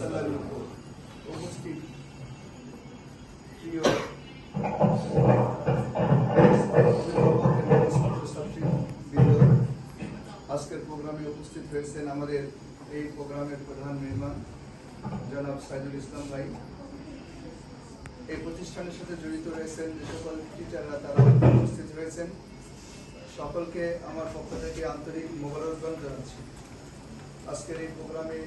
সাল্লাল্লাহু আলাইহি ওয়াসাল্লাম উপস্থিত প্রিয় আজকের প্রোগ্রামে উপস্থিত হয়েছেন আমাদের এই প্রোগ্রামের প্রধান মেহমান জনাব সাইদুল ইসলাম ভাই। এই প্রতিষ্ঠানের সাথে জড়িত রয়েছেন যে সকল টিচাররা তারা উপস্থিত হয়েছেন, সকলকে আমার পক্ষ থেকে আন্তরিক মোবারকবাদ জানাচ্ছি। আজকের এই প্রোগ্রামে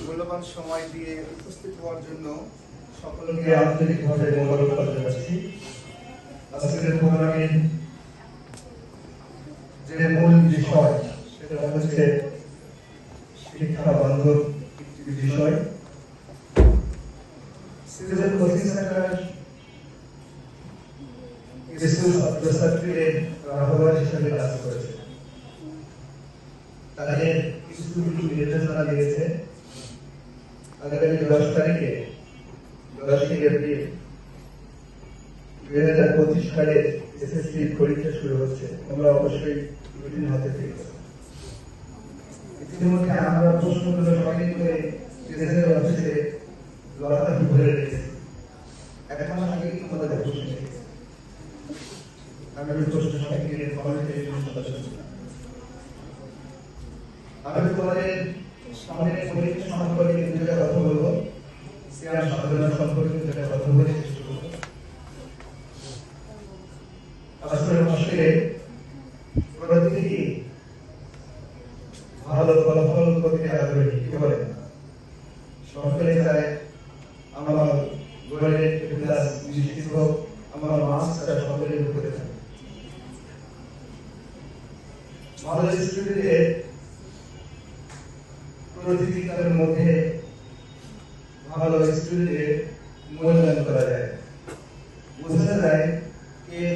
মূল্যবান সময় দিয়ে উপস্থিত হওয়ার জন্য সকলকে আন্তরিকভাবে মোবারকবাদ জানাচ্ছি। আজকের প্রোগ্রামের যে মূল বিষয় সেটা হচ্ছে শিক্ষা বান্ধব একটি বিষয়। সিটিজেন কোচিং সেন্টার স্কুল ছাত্রছাত্রীদের রাহবার হিসেবে কাজ করেছে। তাদের কিছু নির্দেশনা দিয়েছে। আগামী 10 তারিখে 10 এপ্রিল 2025 সালের এসএসসি পরীক্ষা শুরু হচ্ছে। আমরা অবশ্যই রুটিন হাতে পেয়েছি। ইতিমধ্যে আমরা প্রশ্নগুলো সঠিক করে প্রেসিডেন্ট অফিসে লতাপাতি ভরে রেখেছি। এক মাস আগে আমাদের প্রশ্ন এসেছে। আমি প্রশ্ন সঠিকের কমিটির সদস্য ছিলাম। আমি তোমাদের সামনে পরীক্ষা সম্পর্কে দুটো কথা বলবো, সিয়াম সাধনা সম্পর্কে দুটো কথা বলে শেষ করব। আসলে মাসে প্রতিটি ভালো ফলাফল করতে আগ্রহী, কি বলেন? সকলে চায় আমার গোল্ডেন ক্লাস নিশ্চিত হোক, আমার মার্কসটা সকলের উপরে থাকে। ভালো স্টুডেন্টের প্রতিযোগিতার মধ্যে ভালো স্টুডেন্টের মূল্যায়ন করা যায়, বোঝা যায়